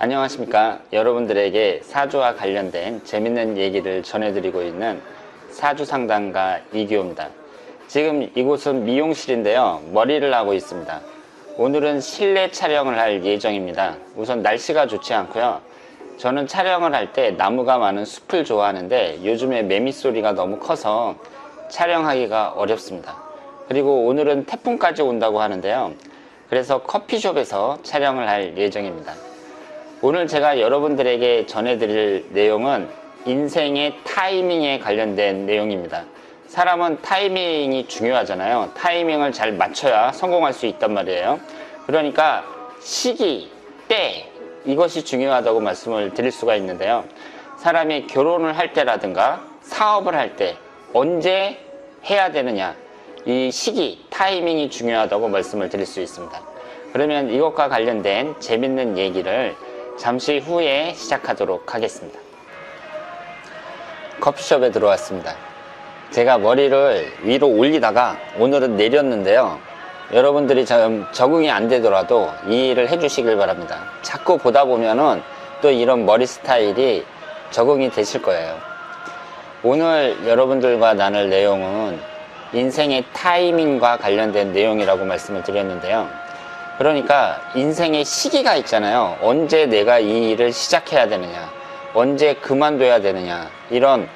안녕하십니까. 여러분들에게 사주와 관련된 재밌는 얘기를 전해드리고 있는 사주상담가 이규호입니다. 지금 이곳은 미용실인데요, 머리를 하고 있습니다. 오늘은 실내 촬영을 할 예정입니다. 우선 날씨가 좋지 않고요, 저는 촬영을 할 때 나무가 많은 숲을 좋아하는데 요즘에 매미 소리가 너무 커서 촬영하기가 어렵습니다. 그리고 오늘은 태풍까지 온다고 하는데요, 그래서 커피숍에서 촬영을 할 예정입니다. 오늘 제가 여러분들에게 전해드릴 내용은 인생의 타이밍에 관련된 내용입니다. 사람은 타이밍이 중요하잖아요. 타이밍을 잘 맞춰야 성공할 수 있단 말이에요. 그러니까 시기, 때, 이것이 중요하다고 말씀을 드릴 수가 있는데요. 사람이 결혼을 할 때라든가 사업을 할 때 언제 해야 되느냐, 이 시기, 타이밍이 중요하다고 말씀을 드릴 수 있습니다. 그러면 이것과 관련된 재밌는 얘기를 잠시 후에 시작하도록 하겠습니다. 커피숍에 들어왔습니다. 제가 머리를 위로 올리다가 오늘은 내렸는데요, 여러분들이 적응이 안 되더라도 이해를 해 주시길 바랍니다. 자꾸 보다 보면은 또 이런 머리 스타일이 적응이 되실 거예요. 오늘 여러분들과 나눌 내용은 인생의 타이밍과 관련된 내용이라고 말씀을 드렸는데요, 그러니까 인생의 시기가 있잖아요. 언제 내가 이 일을 시작해야 되느냐, 언제 그만둬야 되느냐, 이런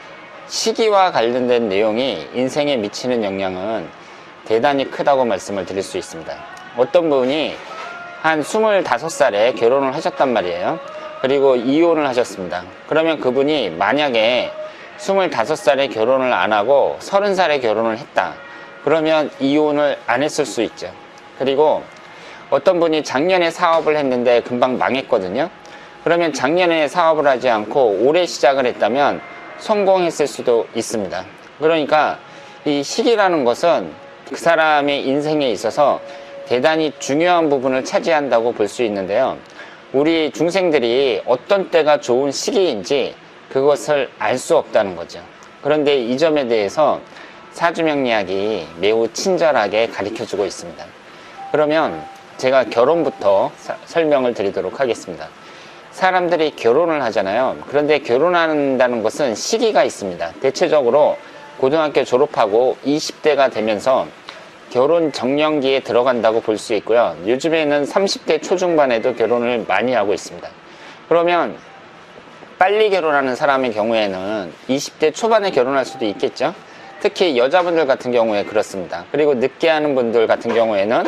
시기와 관련된 내용이 인생에 미치는 영향은 대단히 크다고 말씀을 드릴 수 있습니다. 어떤 분이 한 25살에 결혼을 하셨단 말이에요. 그리고 이혼을 하셨습니다. 그러면 그분이 만약에 25살에 결혼을 안 하고 30살에 결혼을 했다, 그러면 이혼을 안 했을 수 있죠. 그리고 어떤 분이 작년에 사업을 했는데 금방 망했거든요. 그러면 작년에 사업을 하지 않고 올해 시작을 했다면 성공했을 수도 있습니다. 그러니까 이 시기라는 것은 그 사람의 인생에 있어서 대단히 중요한 부분을 차지한다고 볼 수 있는데요, 우리 중생들이 어떤 때가 좋은 시기인지 그것을 알 수 없다는 거죠. 그런데 이 점에 대해서 사주명리학이 매우 친절하게 가르쳐주고 있습니다. 그러면 제가 결혼부터 설명을 드리도록 하겠습니다. 사람들이 결혼을 하잖아요. 그런데 결혼한다는 것은 시기가 있습니다. 대체적으로 고등학교 졸업하고 20대가 되면서 결혼 정년기에 들어간다고 볼 수 있고요, 요즘에는 30대 초중반에도 결혼을 많이 하고 있습니다. 그러면 빨리 결혼하는 사람의 경우에는 20대 초반에 결혼할 수도 있겠죠. 특히 여자분들 같은 경우에 그렇습니다. 그리고 늦게 하는 분들 같은 경우에는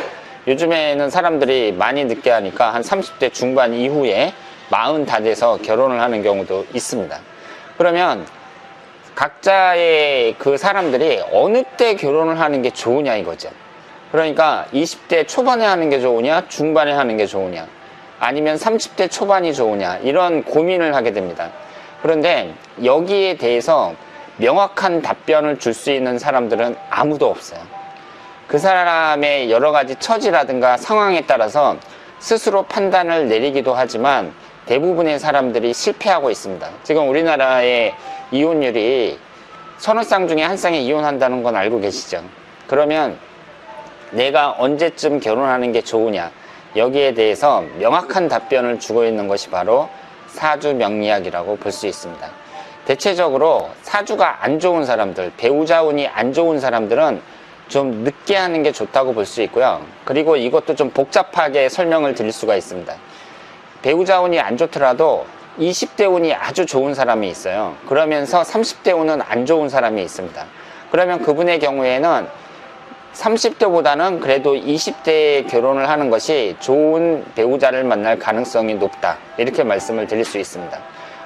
요즘에는 사람들이 많이 늦게 하니까 한 30대 중반 이후에 40 다 돼서 결혼을 하는 경우도 있습니다. 그러면 각자의 그 사람들이 어느 때 결혼을 하는 게 좋으냐 이거죠. 그러니까 20대 초반에 하는 게 좋으냐, 중반에 하는 게 좋으냐, 아니면 30대 초반이 좋으냐, 이런 고민을 하게 됩니다. 그런데 여기에 대해서 명확한 답변을 줄 수 있는 사람들은 아무도 없어요. 그 사람의 여러 가지 처지라든가 상황에 따라서 스스로 판단을 내리기도 하지만 대부분의 사람들이 실패하고 있습니다. 지금 우리나라의 이혼율이 서너 쌍 중에 한 쌍이 이혼한다는 건 알고 계시죠? 그러면 내가 언제쯤 결혼하는 게 좋으냐, 여기에 대해서 명확한 답변을 주고 있는 것이 바로 사주명리학이라고 볼 수 있습니다. 대체적으로 사주가 안 좋은 사람들, 배우자 운이 안 좋은 사람들은 좀 늦게 하는 게 좋다고 볼 수 있고요, 그리고 이것도 좀 복잡하게 설명을 드릴 수가 있습니다. 배우자 운이 안 좋더라도 20대 운이 아주 좋은 사람이 있어요. 그러면서 30대 운은 안 좋은 사람이 있습니다. 그러면 그분의 경우에는 30대보다는 그래도 20대에 결혼을 하는 것이 좋은 배우자를 만날 가능성이 높다, 이렇게 말씀을 드릴 수 있습니다.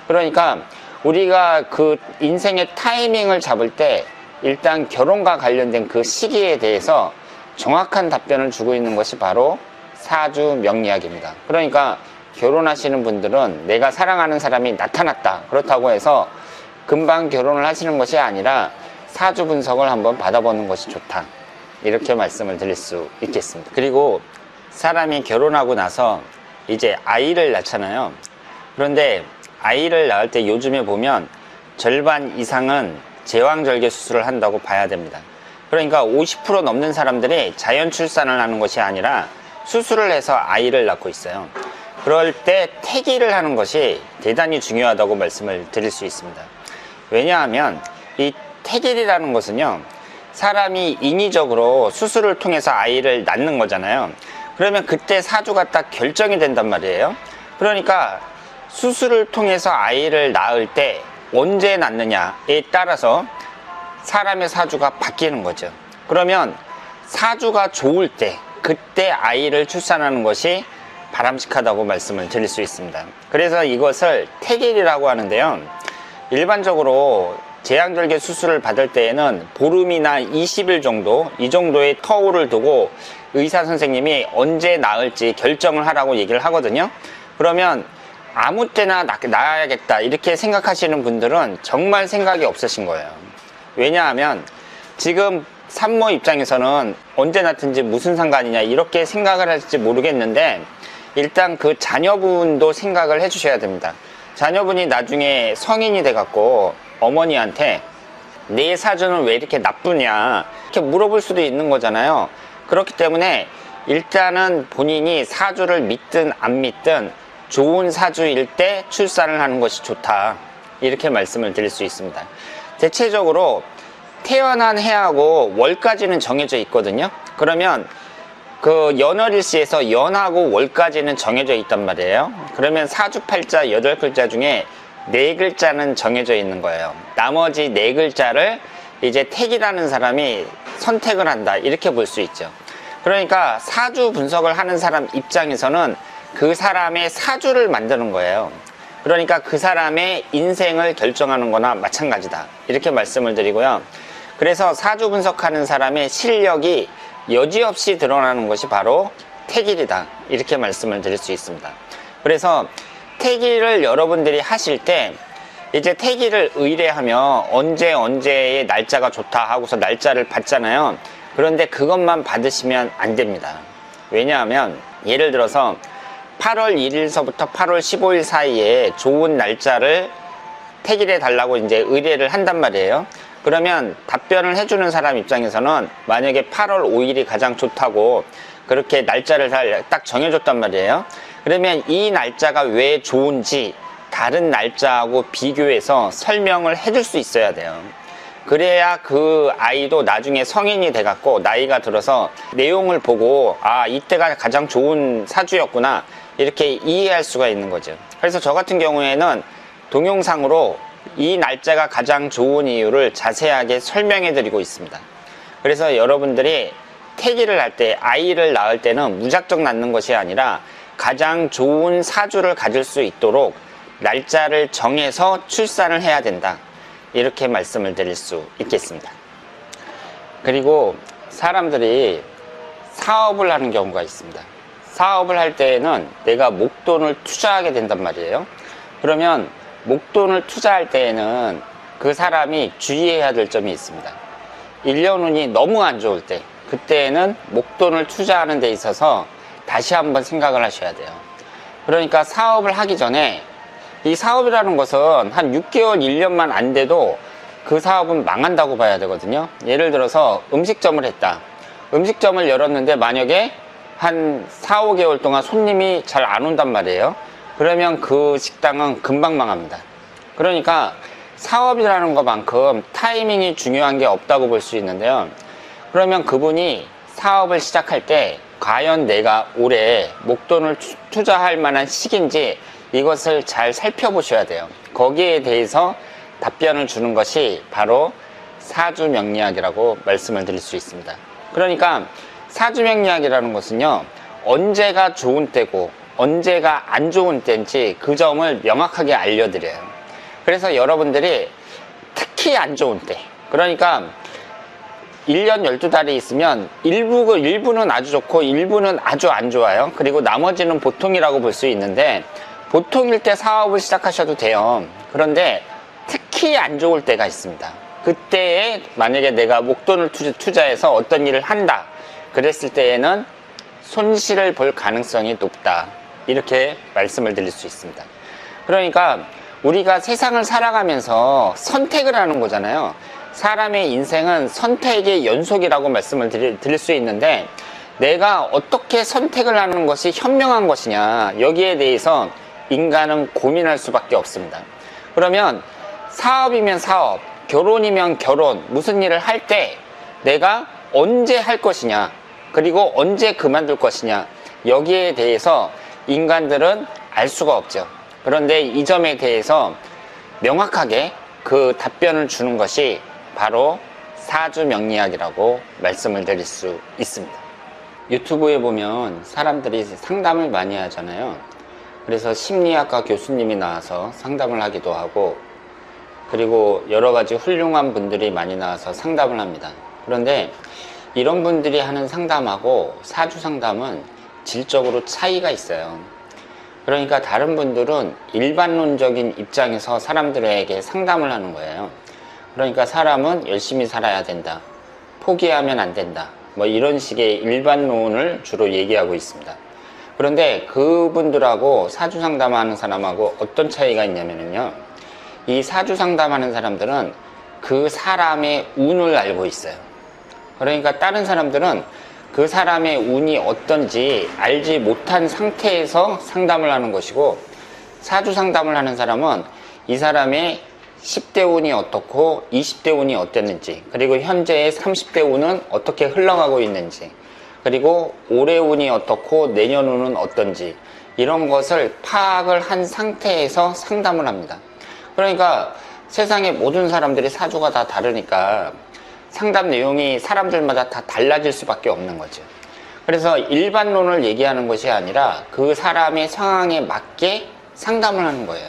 그러니까 우리가 그 인생의 타이밍을 잡을 때 일단 결혼과 관련된 그 시기에 대해서 정확한 답변을 주고 있는 것이 바로 사주명리학입니다. 그러니까 결혼하시는 분들은 내가 사랑하는 사람이 나타났다, 그렇다고 해서 금방 결혼을 하시는 것이 아니라 사주 분석을 한번 받아보는 것이 좋다, 이렇게 말씀을 드릴 수 있겠습니다. 그리고 사람이 결혼하고 나서 이제 아이를 낳잖아요. 그런데 아이를 낳을 때 요즘에 보면 절반 이상은 제왕절개 수술을 한다고 봐야 됩니다. 그러니까 50% 넘는 사람들이 자연 출산을 하는 것이 아니라 수술을 해서 아이를 낳고 있어요. 그럴 때 태기를 하는 것이 대단히 중요하다고 말씀을 드릴 수 있습니다. 왜냐하면 이 태길이라는 것은요, 사람이 인위적으로 수술을 통해서 아이를 낳는 거잖아요. 그러면 그때 사주가 딱 결정이 된단 말이에요. 그러니까 수술을 통해서 아이를 낳을 때 언제 낳느냐에 따라서 사람의 사주가 바뀌는 거죠. 그러면 사주가 좋을 때, 그때 아이를 출산하는 것이 바람직하다고 말씀을 드릴 수 있습니다. 그래서 이것을 태길이라고 하는데요, 일반적으로 제왕절개 수술을 받을 때에는 보름이나 20일 정도, 이 정도의 터울을 두고 의사 선생님이 언제 낳을지 결정을 하라고 얘기를 하거든요. 그러면 아무 때나 낳아야겠다 이렇게 생각하시는 분들은 정말 생각이 없으신 거예요. 왜냐하면 지금 산모 입장에서는 언제 낳든지 무슨 상관이냐 이렇게 생각을 할지 모르겠는데, 일단 그 자녀분도 생각을 해 주셔야 됩니다. 자녀분이 나중에 성인이 돼 갖고 어머니한테 내 사주는 왜 이렇게 나쁘냐 이렇게 물어볼 수도 있는 거잖아요. 그렇기 때문에 일단은 본인이 사주를 믿든 안 믿든 좋은 사주일 때 출산을 하는 것이 좋다, 이렇게 말씀을 드릴 수 있습니다. 대체적으로 태어난 해하고 월까지는 정해져 있거든요. 그러면 그 연월일시에서 연하고 월까지는 정해져 있단 말이에요. 그러면 사주팔자 8글자 중에 4글자는 정해져 있는 거예요. 나머지 4글자를 이제 택이라는 사람이 선택을 한다, 이렇게 볼 수 있죠. 그러니까 사주 분석을 하는 사람 입장에서는 그 사람의 사주를 만드는 거예요. 그러니까 그 사람의 인생을 결정하는 거나 마찬가지다, 이렇게 말씀을 드리고요. 그래서 사주 분석하는 사람의 실력이 여지없이 드러나는 것이 바로 태길이다, 이렇게 말씀을 드릴 수 있습니다. 그래서 태길을 여러분들이 하실 때 이제 태길을 의뢰하면 언제의 날짜가 좋다 하고서 날짜를 받잖아요. 그런데 그것만 받으시면 안 됩니다. 왜냐하면 예를 들어서 8월 1일서부터 8월 15일 사이에 좋은 날짜를 태길해 달라고 이제 의뢰를 한단 말이에요. 그러면 답변을 해주는 사람 입장에서는 만약에 8월 5일이 가장 좋다고 그렇게 날짜를 딱 정해줬단 말이에요. 그러면 이 날짜가 왜 좋은지 다른 날짜하고 비교해서 설명을 해줄 수 있어야 돼요. 그래야 그 아이도 나중에 성인이 돼갖고 나이가 들어서 내용을 보고 아, 이때가 가장 좋은 사주였구나, 이렇게 이해할 수가 있는 거죠. 그래서 저 같은 경우에는 동영상으로 이 날짜가 가장 좋은 이유를 자세하게 설명해 드리고 있습니다. 그래서 여러분들이 태기를 할 때, 아이를 낳을 때는 무작정 낳는 것이 아니라 가장 좋은 사주를 가질 수 있도록 날짜를 정해서 출산을 해야 된다, 이렇게 말씀을 드릴 수 있겠습니다. 그리고 사람들이 사업을 하는 경우가 있습니다. 사업을 할 때에는 내가 목돈을 투자하게 된단 말이에요. 그러면 목돈을 투자할 때에는 그 사람이 주의해야 될 점이 있습니다. 1년 운이 너무 안 좋을 때, 그때에는 목돈을 투자하는 데 있어서 다시 한번 생각을 하셔야 돼요. 그러니까 사업을 하기 전에, 이 사업이라는 것은 한 6개월, 1년만 안 돼도 그 사업은 망한다고 봐야 되거든요. 예를 들어서 음식점을 했다. 음식점을 열었는데 만약에 한 4, 5개월 동안 손님이 잘 안 온단 말이에요. 그러면 그 식당은 금방 망합니다. 그러니까 사업이라는 것만큼 타이밍이 중요한 게 없다고 볼 수 있는데요. 그러면 그분이 사업을 시작할 때 과연 내가 올해 목돈을 투자할 만한 시기인지 이것을 잘 살펴보셔야 돼요. 거기에 대해서 답변을 주는 것이 바로 사주명리학이라고 말씀을 드릴 수 있습니다. 그러니까 사주명리학이라는 것은요, 언제가 좋은 때고 언제가 안 좋은 때인지 그 점을 명확하게 알려드려요. 그래서 여러분들이 특히 안 좋은 때, 그러니까 1년 12달이 있으면 일부는 아주 좋고 일부는 아주 안 좋아요. 그리고 나머지는 보통이라고 볼 수 있는데, 보통일 때 사업을 시작하셔도 돼요. 그런데 특히 안 좋을 때가 있습니다. 그때에 만약에 내가 목돈을 투자해서 어떤 일을 한다 그랬을 때에는 손실을 볼 가능성이 높다, 이렇게 말씀을 드릴 수 있습니다. 그러니까 우리가 세상을 살아가면서 선택을 하는 거잖아요. 사람의 인생은 선택의 연속이라고 말씀을 드릴 수 있는데, 내가 어떻게 선택을 하는 것이 현명한 것이냐, 여기에 대해서 인간은 고민할 수밖에 없습니다. 그러면 사업이면 사업, 결혼이면 결혼, 무슨 일을 할 때 내가 언제 할 것이냐, 그리고 언제 그만둘 것이냐, 여기에 대해서 인간들은 알 수가 없죠. 그런데 이 점에 대해서 명확하게 그 답변을 주는 것이 바로 사주명리학이라고 말씀을 드릴 수 있습니다. 유튜브에 보면 사람들이 상담을 많이 하잖아요. 그래서 심리학과 교수님이 나와서 상담을 하기도 하고, 그리고 여러 가지 훌륭한 분들이 많이 나와서 상담을 합니다. 그런데 이런 분들이 하는 상담하고 사주 상담은 질적으로 차이가 있어요. 그러니까 다른 분들은 일반론적인 입장에서 사람들에게 상담을 하는 거예요. 그러니까 사람은 열심히 살아야 된다, 포기하면 안 된다, 뭐 이런 식의 일반론을 주로 얘기하고 있습니다. 그런데 그분들하고 사주 상담하는 사람하고 어떤 차이가 있냐면요, 이 사주 상담하는 사람들은 그 사람의 운을 알고 있어요. 그러니까 다른 사람들은 그 사람의 운이 어떤지 알지 못한 상태에서 상담을 하는 것이고, 사주 상담을 하는 사람은 이 사람의 10대 운이 어떻고 20대 운이 어땠는지, 그리고 현재의 30대 운은 어떻게 흘러가고 있는지, 그리고 올해 운이 어떻고 내년 운은 어떤지, 이런 것을 파악을 한 상태에서 상담을 합니다. 그러니까 세상의 모든 사람들이 사주가 다 다르니까 상담 내용이 사람들마다 다 달라질 수밖에 없는 거죠. 그래서 일반론을 얘기하는 것이 아니라 그 사람의 상황에 맞게 상담을 하는 거예요.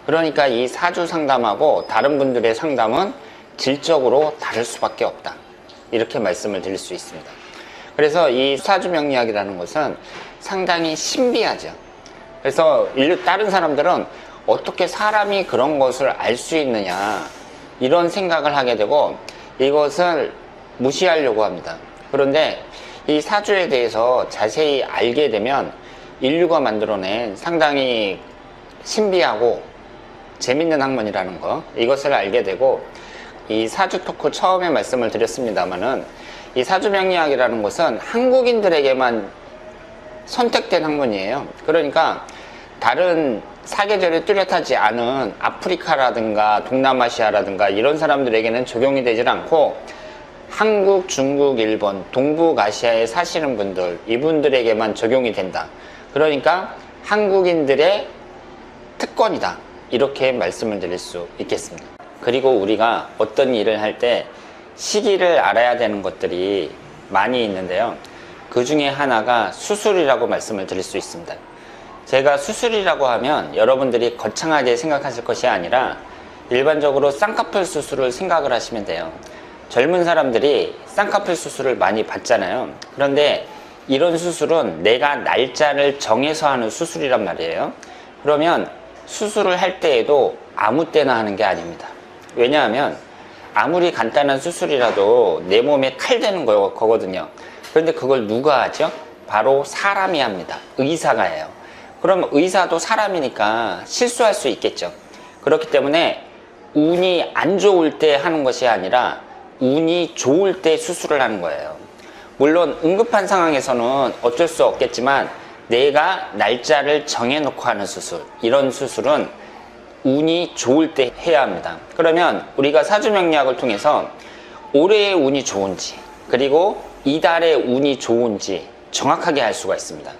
그러니까 이 사주 상담하고 다른 분들의 상담은 질적으로 다를 수밖에 없다, 이렇게 말씀을 드릴 수 있습니다. 그래서 이 사주명리학이라는 것은 상당히 신비하죠. 그래서 다른 사람들은 어떻게 사람이 그런 것을 알 수 있느냐, 이런 생각을 하게 되고 이것을 무시하려고 합니다. 그런데 이 사주에 대해서 자세히 알게 되면 인류가 만들어낸 상당히 신비하고 재밌는 학문이라는 거, 이것을 알게 되고, 이 사주 토크 처음에 말씀을 드렸습니다마는 이 사주명리학이라는 것은 한국인들에게만 선택된 학문이에요. 그러니까 다른 사계절이 뚜렷하지 않은 아프리카라든가 동남아시아라든가 이런 사람들에게는 적용이 되질 않고, 한국, 중국, 일본, 동북아시아에 사시는 분들, 이분들에게만 적용이 된다. 그러니까 한국인들의 특권이다, 이렇게 말씀을 드릴 수 있겠습니다. 그리고 우리가 어떤 일을 할 때 시기를 알아야 되는 것들이 많이 있는데요, 그 중에 하나가 수술이라고 말씀을 드릴 수 있습니다. 제가 수술이라고 하면 여러분들이 거창하게 생각하실 것이 아니라 일반적으로 쌍꺼풀 수술을 생각을 하시면 돼요. 젊은 사람들이 쌍꺼풀 수술을 많이 받잖아요. 그런데 이런 수술은 내가 날짜를 정해서 하는 수술이란 말이에요. 그러면 수술을 할 때에도 아무 때나 하는 게 아닙니다. 왜냐하면 아무리 간단한 수술이라도 내 몸에 칼대는 거거든요. 그런데 그걸 누가 하죠? 바로 사람이 합니다. 의사가 해요. 그럼 의사도 사람이니까 실수할 수 있겠죠. 그렇기 때문에 운이 안 좋을 때 하는 것이 아니라 운이 좋을 때 수술을 하는 거예요. 물론 응급한 상황에서는 어쩔 수 없겠지만 내가 날짜를 정해놓고 하는 수술, 이런 수술은 운이 좋을 때 해야 합니다. 그러면 우리가 사주명리학을 통해서 올해의 운이 좋은지, 그리고 이달의 운이 좋은지 정확하게 알 수가 있습니다.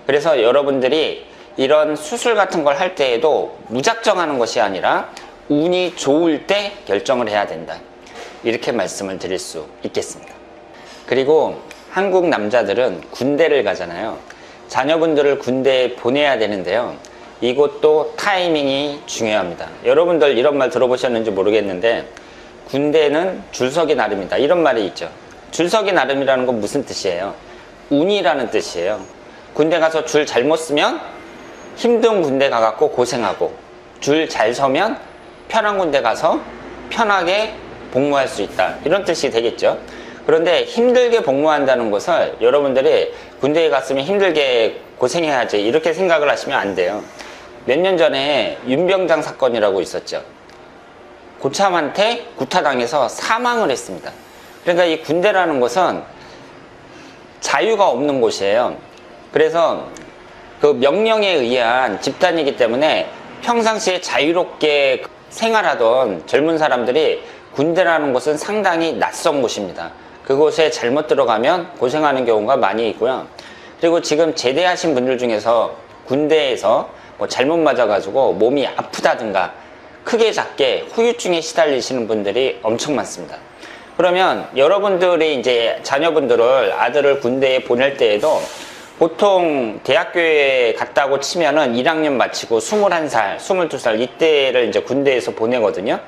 그래서 여러분들이 이런 수술 같은 걸 할 때에도 무작정 하는 것이 아니라 운이 좋을 때 결정을 해야 된다, 이렇게 말씀을 드릴 수 있겠습니다. 그리고 한국 남자들은 군대를 가잖아요. 자녀분들을 군대에 보내야 되는데요, 이것도 타이밍이 중요합니다. 여러분들 이런 말 들어보셨는지 모르겠는데 군대는 줄서기 나름이다, 이런 말이 있죠. 줄서기 나름이라는 건 무슨 뜻이에요? 운이라는 뜻이에요. 군대 가서 줄 잘못 쓰면 힘든 군대 가갖고 고생하고, 줄 잘 서면 편한 군대 가서 편하게 복무할 수 있다, 이런 뜻이 되겠죠. 그런데 힘들게 복무한다는 것을 여러분들이 군대에 갔으면 힘들게 고생해야지, 이렇게 생각을 하시면 안 돼요. 몇 년 전에 윤병장 사건이라고 있었죠. 고참한테 구타당해서 사망을 했습니다. 그러니까 이 군대라는 것은 자유가 없는 곳이에요. 그래서 그 명령에 의한 집단이기 때문에 평상시에 자유롭게 생활하던 젊은 사람들이 군대라는 곳은 상당히 낯선 곳입니다. 그곳에 잘못 들어가면 고생하는 경우가 많이 있고요. 그리고 지금 제대하신 분들 중에서 군대에서 뭐 잘못 맞아가지고 몸이 아프다든가 크게 작게 후유증에 시달리시는 분들이 엄청 많습니다. 그러면 여러분들이 이제 자녀분들을 아들을 군대에 보낼 때에도 보통 대학교에 갔다고 치면은 1학년 마치고 21살, 22살 이때를 이제 군대에서 보내거든요.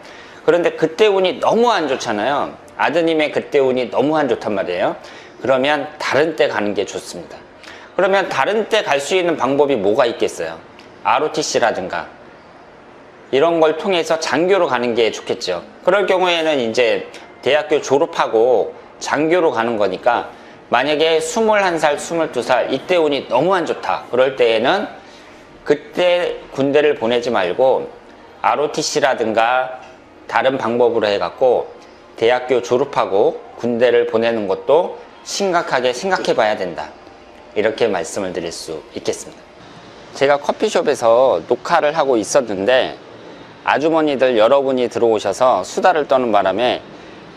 그런데 그때 운이 너무 안 좋잖아요. 아드님의 그때 운이 너무 안 좋단 말이에요. 그러면 다른 때 가는 게 좋습니다. 그러면 다른 때 갈 수 있는 방법이 뭐가 있겠어요? ROTC라든가 이런 걸 통해서 장교로 가는 게 좋겠죠. 그럴 경우에는 이제 대학교 졸업하고 장교로 가는 거니까 만약에 21살, 22살 이때 운이 너무 안 좋다. 그럴 때에는 그때 군대를 보내지 말고 ROTC라든가 다른 방법으로 해갖고 대학교 졸업하고 군대를 보내는 것도 심각하게 생각해 봐야 된다. 이렇게 말씀을 드릴 수 있겠습니다. 제가 커피숍에서 녹화를 하고 있었는데 아주머니들 여러분이 들어오셔서 수다를 떠는 바람에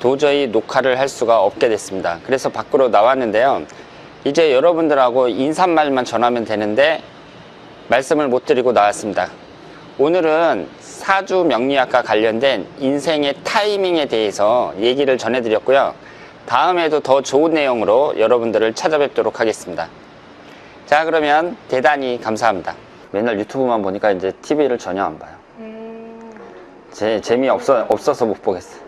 도저히 녹화를 할 수가 없게 됐습니다. 그래서 밖으로 나왔는데요. 이제 여러분들하고 인사말만 전하면 되는데 말씀을 못 드리고 나왔습니다. 오늘은 사주 명리학과 관련된 인생의 타이밍에 대해서 얘기를 전해드렸고요. 다음에도 더 좋은 내용으로 여러분들을 찾아뵙도록 하겠습니다. 자, 그러면 대단히 감사합니다. 맨날 유튜브만 보니까 이제 TV를 전혀 안 봐요. 재미없어서 못 보겠어요.